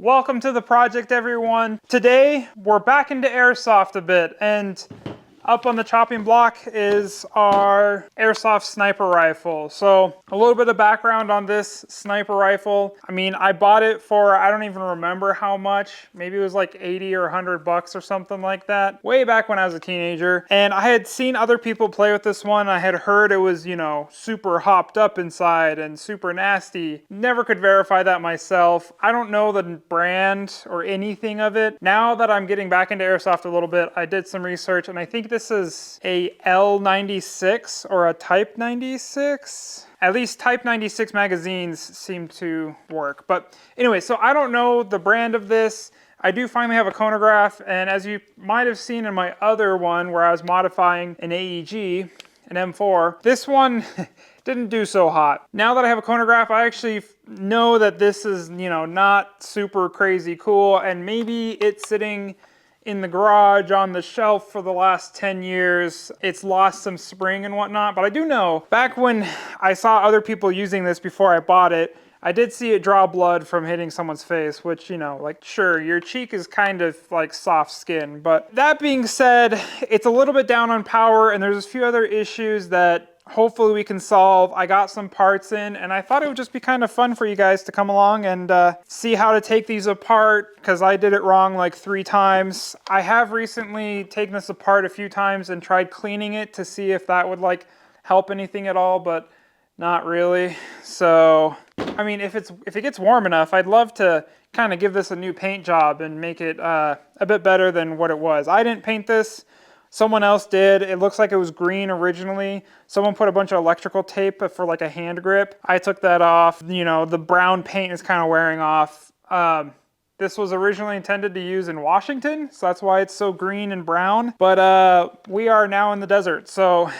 Welcome to the project, everyone. Today, we're back into Airsoft a bit, and up on the chopping block is our Airsoft sniper rifle. So a little bit of background on this sniper rifle. I mean, I bought it for, I don't even remember how much. Maybe it was like 80 or 100 bucks or something like that. Way back when I was a teenager. And I had seen other people play with this one. I had heard it was, you know, super hopped up inside and super nasty. Never could verify that myself. I don't know the brand or anything of it. Now that I'm getting back into Airsoft a little bit, I did some research and I think this is a L96 or a Type 96. At least Type 96 magazines seem to work. But anyway, so I don't know the brand of this. I do finally have a chronograph, and as you might have seen in my other one where I was modifying an AEG, an M4, this one didn't do so hot. Now that I have a chronograph, I actually know that this is, you know, not super crazy cool, and maybe it's sitting in the garage on the shelf for the last 10 years. It's lost some spring and whatnot, but I do know back when I saw other people using this before I bought it, I did see it draw blood from hitting someone's face, which, you know, like, sure, your cheek is kind of like soft skin. But that being said, it's a little bit down on power, and there's a few other issues that hopefully we can solve. I got some parts in, and I thought it would just be kind of fun for you guys to come along and see how to take these apart, because I did it wrong like 3 times. I have recently taken this apart a few times and tried cleaning it to see if that would like help anything at all, but not really. So, I mean, if it gets warm enough, I'd love to kind of give this a new paint job and make it a bit better than what it was. I didn't paint this. Someone else did. It looks like it was green originally. Someone put a bunch of electrical tape for like a hand grip. I took that off. You know, the brown paint is kind of wearing off. This was originally intended to use in Washington, so that's why it's so green and brown. But we are now in the desert, so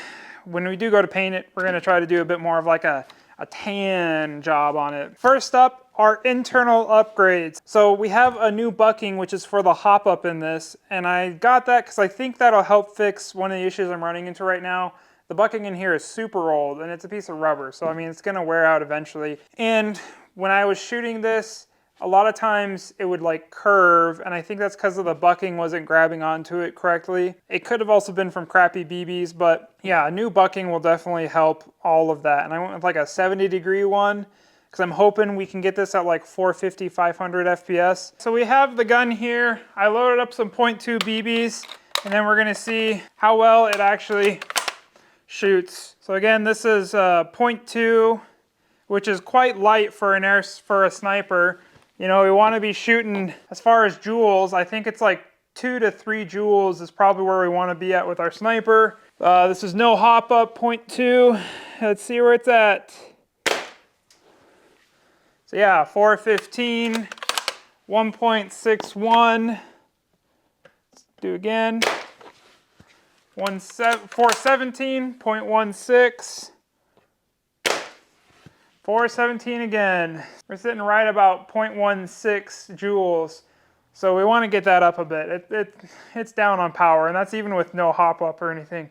when we do go to paint it, we're going to try to do a bit more of like a tan job on it. First up, our internal upgrades. So we have a new bucking, which is for the hop up in this, and I got that because I think that'll help fix one of the issues I'm running into right now. The bucking in here is super old, and it's a piece of rubber, so I mean, it's gonna wear out eventually. And when I was shooting this, a lot of times it would like curve, and I think that's because of the bucking wasn't grabbing onto it correctly. It could have also been from crappy BBs, but yeah, a new bucking will definitely help all of that. And I went with like a 70-degree one, because I'm hoping we can get this at like 450, 500 FPS. So we have the gun here. I loaded up some .2 BBs, and then we're gonna see how well it actually shoots. So again, this is .2, which is quite light for a sniper. You know, we want to be shooting, as far as joules, I think it's like 2 to 3 joules is probably where we want to be at with our sniper. This is no hop up, .2. Let's see where it's at. So yeah, 415, 1.61. Let's do again. 417.16. 417 again. We're sitting right about 0.16 joules. So we want to get that up a bit. It's down on power, and that's even with no hop up or anything.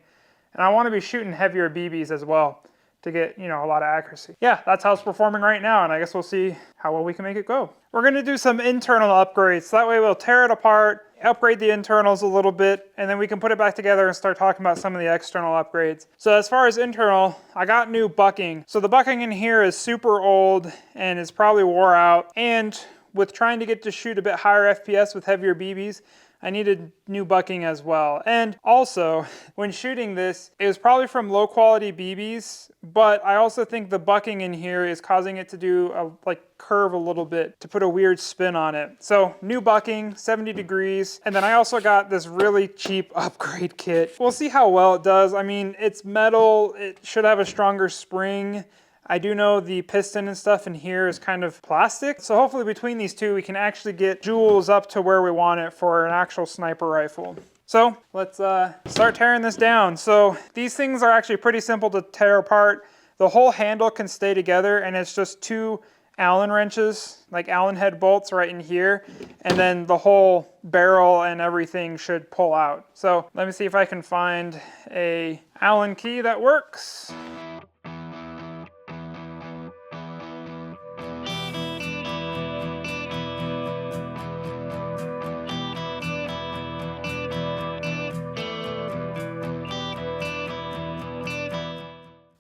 And I want to be shooting heavier BBs as well to get, you know, a lot of accuracy. Yeah, that's how it's performing right now, and I guess we'll see how well we can make it go. We're going to do some internal upgrades, so that way we'll tear it apart, upgrade the internals a little bit, and then we can put it back together and start talking about some of the external upgrades. So as far as internal, I got new bucking. So the bucking in here is super old and is probably wore out, and with trying to get to shoot a bit higher FPS with heavier BBs, I needed new bucking as well. And also, when shooting this, it was probably from low quality BBs, but I also think the bucking in here is causing it to do like curve a little bit, to put a weird spin on it. So new bucking, 70 degrees. And then I also got this really cheap upgrade kit. We'll see how well it does. I mean, it's metal, it should have a stronger spring. I do know the piston and stuff in here is kind of plastic. So hopefully between these two, we can actually get joules up to where we want it for an actual sniper rifle. So let's start tearing this down. So these things are actually pretty simple to tear apart. The whole handle can stay together, and it's just 2 Allen wrenches, like Allen head bolts right in here. And then the whole barrel and everything should pull out. So let me see if I can find a Allen key that works.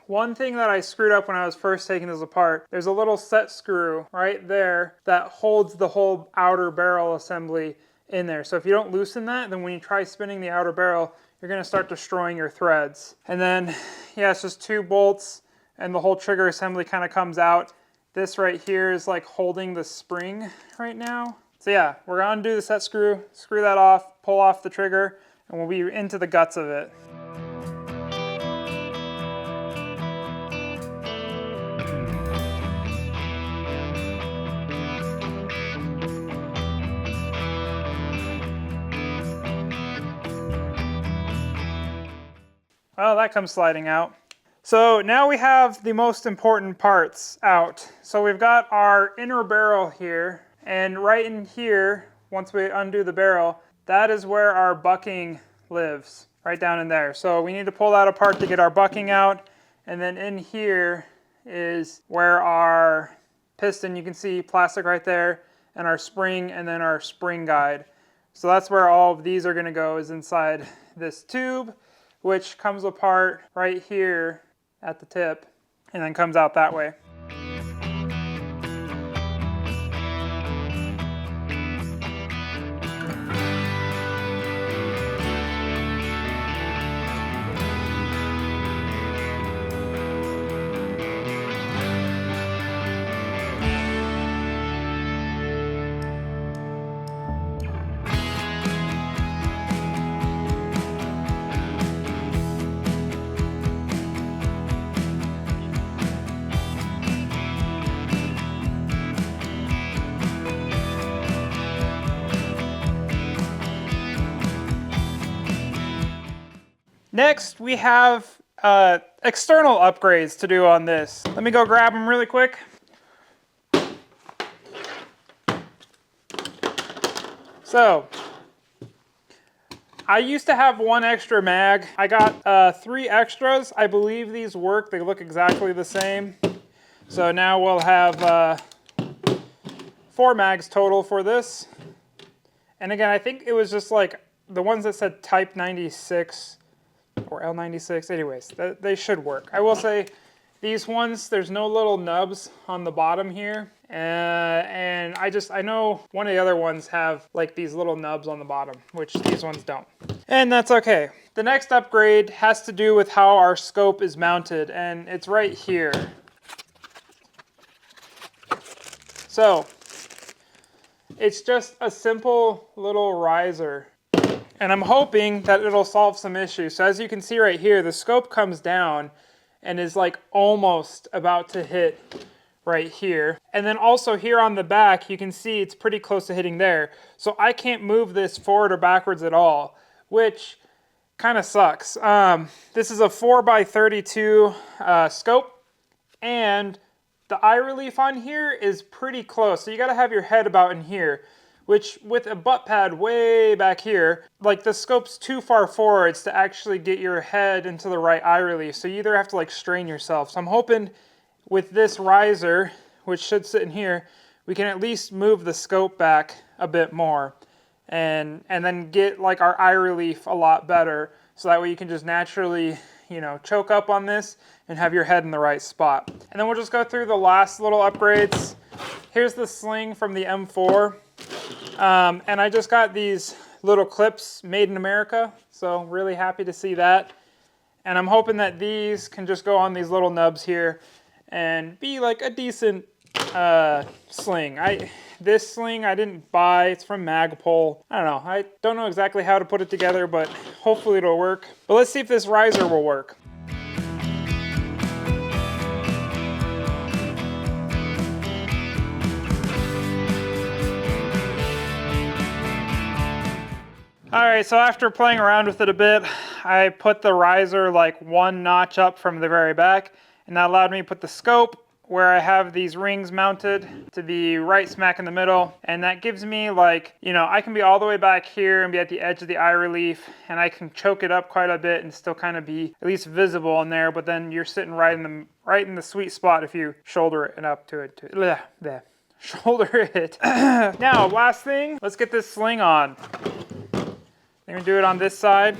one thing that I screwed up when I was first taking this apart, there's a little set screw right there that holds the whole outer barrel assembly in there. So if you don't loosen that, then when you try spinning the outer barrel, you're going to start destroying your threads. And then, yeah, it's just 2 bolts and the whole trigger assembly kind of comes out. This right here is like holding the spring right now. So yeah, we're going to undo the set screw, screw that off, pull off the trigger, and we'll be into the guts of it. Well, that comes sliding out. So now we have the most important parts out. So we've got our inner barrel here, and right in here, once we undo the barrel, that is where our bucking lives, right down in there. So we need to pull that apart to get our bucking out, and then in here is where our piston, you can see plastic right there, and our spring, and then our spring guide. So that's where all of these are going to go, is inside this tube, which comes apart right here at the tip and then comes out that way. Next, we have external upgrades to do on this. Let me go grab them really quick. So, I used to have 1 extra mag. I got 3 extras. I believe these work. They look exactly the same. So now we'll have 4 mags total for this. And again, I think it was just like the ones that said Type 96 or L96, anyways, they should work. I will say these ones, there's no little nubs on the bottom here. And I know one of the other ones have like these little nubs on the bottom, which these ones don't. And that's okay. The next upgrade has to do with how our scope is mounted, and it's right here. So, it's just a simple little riser. And I'm hoping that it'll solve some issues. So as you can see right here, the scope comes down and is like almost about to hit right here. And then also here on the back, you can see it's pretty close to hitting there. So I can't move this forward or backwards at all, which kind of sucks. This is a 4x32 scope, and the eye relief on here is pretty close. So you got to have your head about in here, which with a butt pad way back here, like the scope's too far forwards to actually get your head into the right eye relief. So you either have to like strain yourself. So I'm hoping with this riser, which should sit in here, we can at least move the scope back a bit more and then get like our eye relief a lot better. So that way you can just naturally, you know, choke up on this and have your head in the right spot. And then we'll just go through the last little upgrades. Here's the sling from the M4. And I just got these little clips made in America, so really happy to see that. And I'm hoping that these can just go on these little nubs here and be like a decent sling. This sling I didn't buy, it's from Magpul. I don't know, I don't know exactly how to put it together, but hopefully it'll work. But let's see if this riser will work. Alright, so after playing around with it a bit, I put the riser like 1 notch up from the very back, and that allowed me to put the scope where I have these rings mounted to be right smack in the middle, and that gives me like, you know, I can be all the way back here and be at the edge of the eye relief, and I can choke it up quite a bit and still kind of be at least visible in there, but then you're sitting right in the sweet spot if you shoulder it and up to it. Shoulder it. Now, last thing, let's get this sling on. I'm going to do it on this side.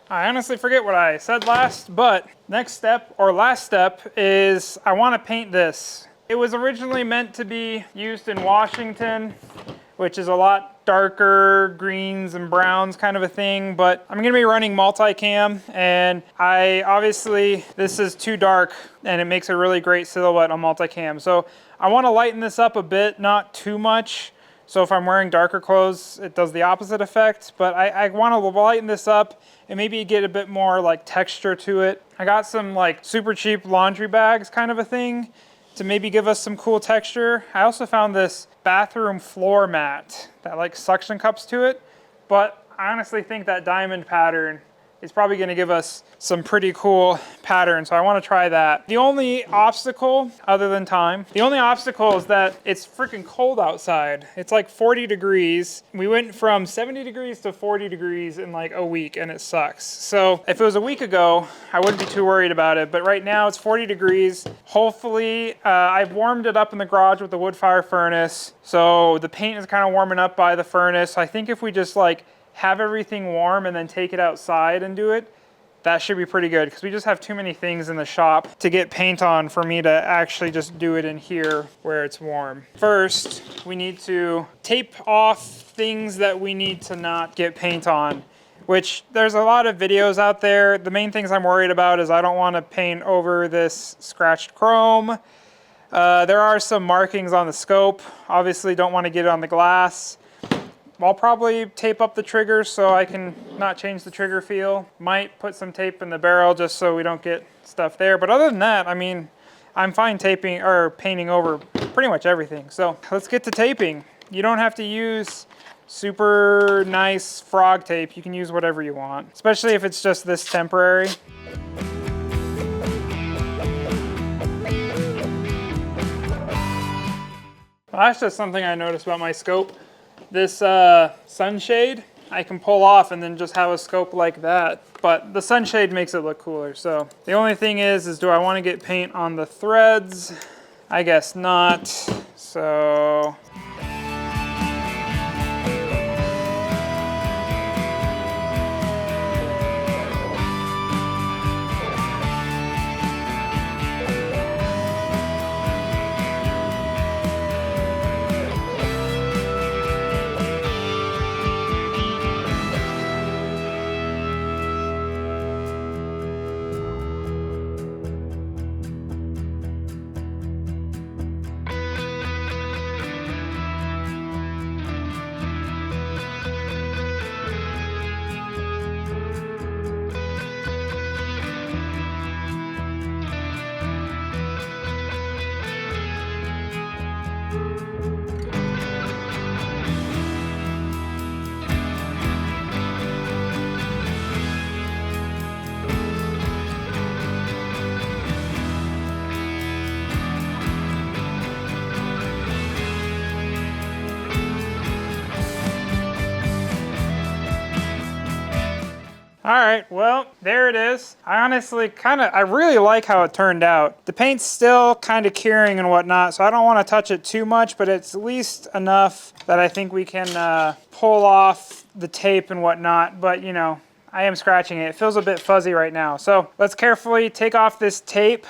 I honestly forget what I said last, but next step, or last step, is I want to paint this. It was originally meant to be used in Washington, which is a lot darker greens and browns kind of a thing, but I'm gonna be running multicam, and this is too dark and it makes a really great silhouette on multicam. So I wanna lighten this up a bit, not too much. So if I'm wearing darker clothes, it does the opposite effect, but I wanna lighten this up and maybe get a bit more like texture to it. I got some like super cheap laundry bags kind of a thing to maybe give us some cool texture. I also found this bathroom floor mat that like suction cups to it, but I honestly think that diamond pattern is probably gonna give us some pretty cool pattern, so I wanna try that. The only obstacle, other than time, the only obstacle is that it's freaking cold outside. It's like 40 degrees. We went from 70 degrees to 40 degrees in like a week, and it sucks. So if it was a week ago, I wouldn't be too worried about it, but right now it's 40 degrees. Hopefully, I've warmed it up in the garage with the wood fire furnace, so the paint is kind of warming up by the furnace. I think if we just like have everything warm and then take it outside and do it, that should be pretty good, because we just have too many things in the shop to get paint on for me to actually just do it in here where it's warm. First, we need to tape off things that we need to not get paint on, which there's a lot of videos out there. The main things I'm worried about is I don't want to paint over this scratched chrome. There are some markings on the scope. Obviously don't want to get it on the glass. I'll probably tape up the triggers so I can not change the trigger feel. Might put some tape in the barrel just so we don't get stuff there. But other than that, I mean, I'm fine taping or painting over pretty much everything. So let's get to taping. You don't have to use super nice frog tape. You can use whatever you want, especially if it's just this temporary. Well, that's just something I noticed about my scope. This sunshade I can pull off and then just have a scope like that, but the sunshade makes it look cooler. So the only thing is do I want to get paint on the threads? I guess not. So all right, well, there it is. I honestly I really like how it turned out. The paint's still kind of curing and whatnot, so I don't want to touch it too much, but it's at least enough that I think we can pull off the tape and whatnot. But you know, I am scratching it. It feels a bit fuzzy right now. So let's carefully take off this tape,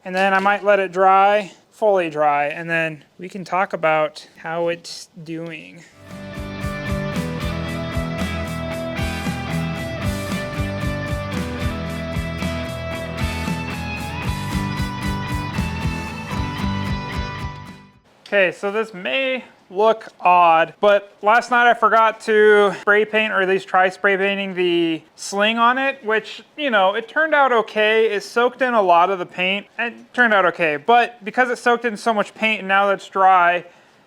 and then I might let it dry, fully dry, and then we can talk about how it's doing. Okay, so this may look odd, but last night I forgot to spray paint, or at least try spray painting the sling on it, which, you know, it turned out okay. It soaked in a lot of the paint. It turned out okay, but because it soaked in so much paint and now that it's dry,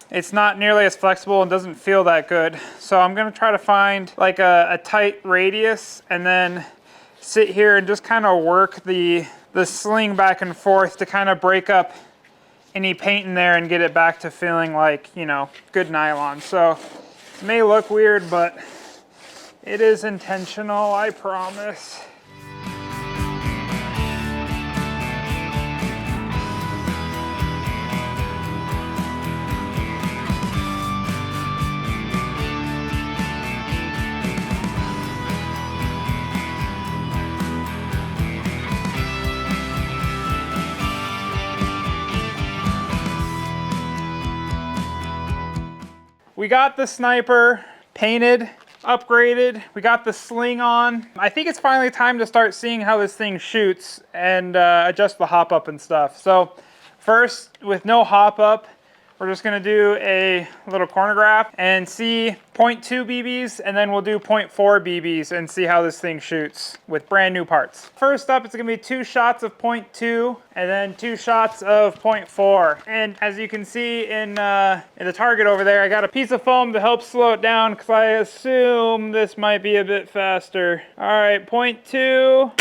it's not nearly as flexible and doesn't feel that good. So I'm gonna try to find like a tight radius and then sit here and just kind of work the sling back and forth to kind of break up any paint in there and get it back to feeling like, you know, good nylon. So it may look weird, but it is intentional, I promise. we got the sniper painted, upgraded. We got the sling on. I think it's finally time to start seeing how this thing shoots and adjust the hop up and stuff. So first, with no hop up, we're just gonna do a little corner graph and see 0.2 BBs, and then we'll do 0.4 BBs and see how this thing shoots with brand new parts. First up, it's gonna be 2 shots of 0.2 and then 2 shots of 0.4. And as you can see in the target over there, I got a piece of foam to help slow it down because I assume this might be a bit faster. All right, 0.2,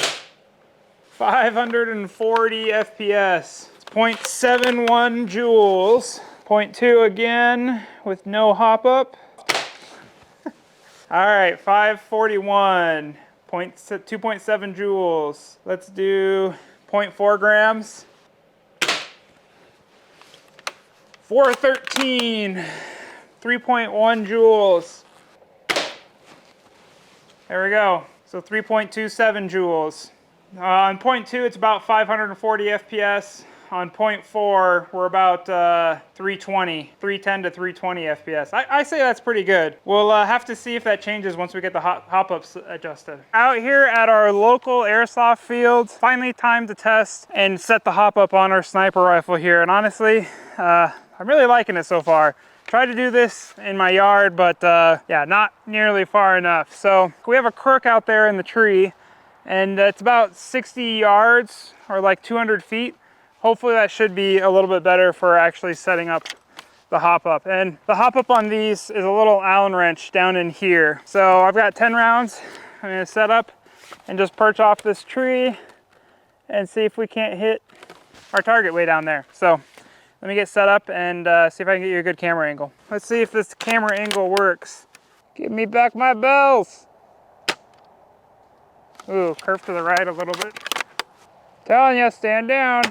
540 FPS. It's 0.71 joules. 0.2 again with no hop up. All right, 541, 2.7 joules. Let's do 0.4 grams. 413, 3.1 joules. There we go. So 3.27 joules. On 0.2, it's about 540 FPS. On 0.4, we're about 310 to 320 FPS. I say that's pretty good. We'll have to see if that changes once we get the hop-ups adjusted. Out here at our local airsoft field, finally time to test and set the hop-up on our sniper rifle here. And honestly, I'm really liking it so far. Tried to do this in my yard, but yeah, not nearly far enough. So we have a crook out there in the tree, and it's about 60 yards or like 200 feet. Hopefully that should be a little bit better for actually setting up the hop up. And the hop up on these is a little Allen wrench down in here. So I've got 10 rounds. I'm gonna set up and just perch off this tree and see if we can't hit our target way down there. So let me get set up and see if I can get you a good camera angle. Let's see if this camera angle works. Give me back my bells. Ooh, curve to the right a little bit. Telling you, stand down.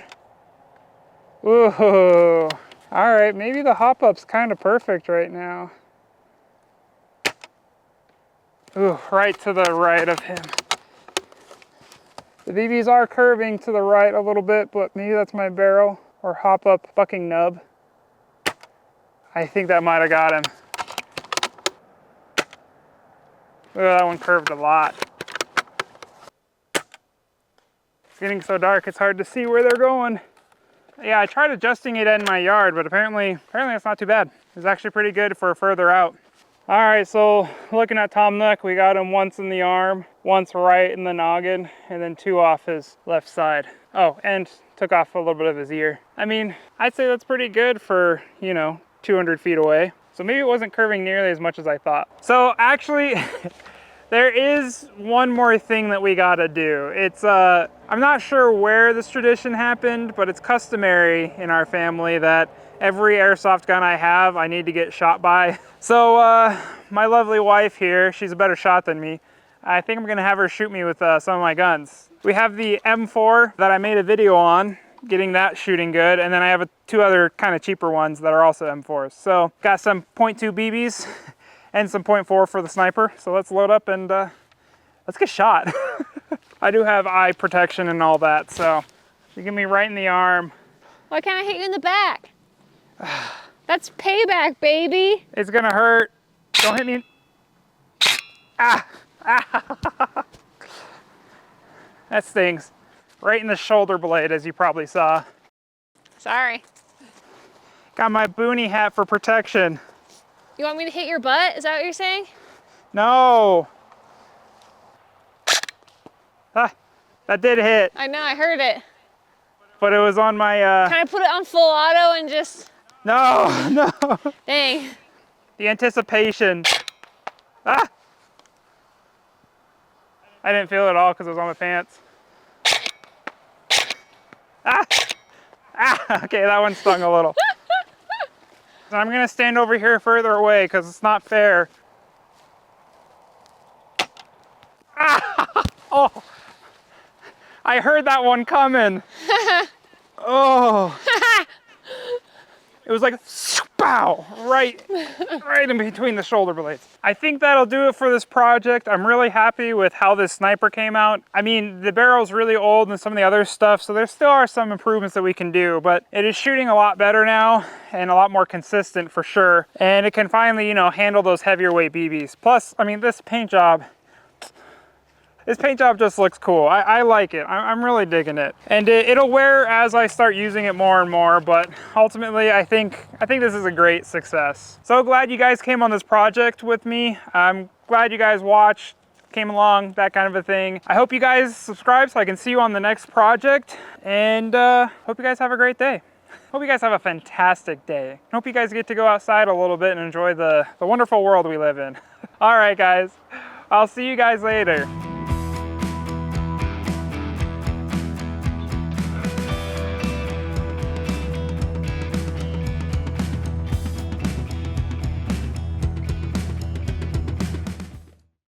Ooh, all right, maybe the hop-up's kind of perfect right now. Ooh, right to the right of him. The BBs are curving to the right a little bit, but maybe that's my barrel or hop-up bucking nub. I think that might have got him. Ooh, that one curved a lot. It's getting so dark, it's hard to see where they're going. Yeah, I tried adjusting it in my yard, but apparently it's not too bad. It's actually pretty good for further out. All right, so looking at Tom Nook, we got him once in the arm, once right in the noggin, and then 2 off his left side. Oh, and took off a little bit of his ear. I mean, I'd say that's pretty good for, you know, 200 feet away. So maybe it wasn't curving nearly as much as I thought. So actually, there is one more thing that we gotta do. It's, I'm not sure where this tradition happened, but it's customary in our family that every airsoft gun I have, I need to get shot by. So my lovely wife here, she's a better shot than me. I think I'm gonna have her shoot me with some of my guns. We have the M4 that I made a video on, getting that shooting good, and then I have 2 other kind of cheaper ones that are also M4s. So got some 0.2 BBs and some 0.4 for the sniper. So let's load up and let's get shot. I do have eye protection and all that, so you get me right in the arm. Why can't I hit you in the back? That's payback, baby. It's gonna hurt. Don't hit me. Ah! Ah! That stings. Right in the shoulder blade, as you probably saw. Sorry. Got my boonie hat for protection. You want me to hit your butt? Is that what you're saying? No. Ah, that did hit. I know, I heard it. But it was on my... Can I put it on full auto and just... No, no. Dang. The anticipation. Ah! I didn't feel it at all because it was on my pants. Ah! Ah! Okay, that one stung a little. So I'm gonna stand over here further away because it's not fair. Ah! Oh! I heard that one coming. Oh! It was like, Wow, right in between the shoulder blades. I think that'll do it for this project. I'm really happy with how this sniper came out. I mean, the barrel's really old and some of the other stuff, so there still are some improvements that we can do, but it is shooting a lot better now and a lot more consistent for sure. And it can finally, you know, handle those heavier weight BBs. Plus, I mean, this paint job just looks cool. I like it. I'm really digging it. And it'll wear as I start using it more and more, but ultimately I think this is a great success. So glad you guys came on this project with me. I'm glad you guys watched, came along, that kind of a thing. I hope you guys subscribe so I can see you on the next project, and hope you guys have a great day. Hope you guys have a fantastic day. Hope you guys get to go outside a little bit and enjoy the wonderful world we live in. All right, guys. I'll see you guys later.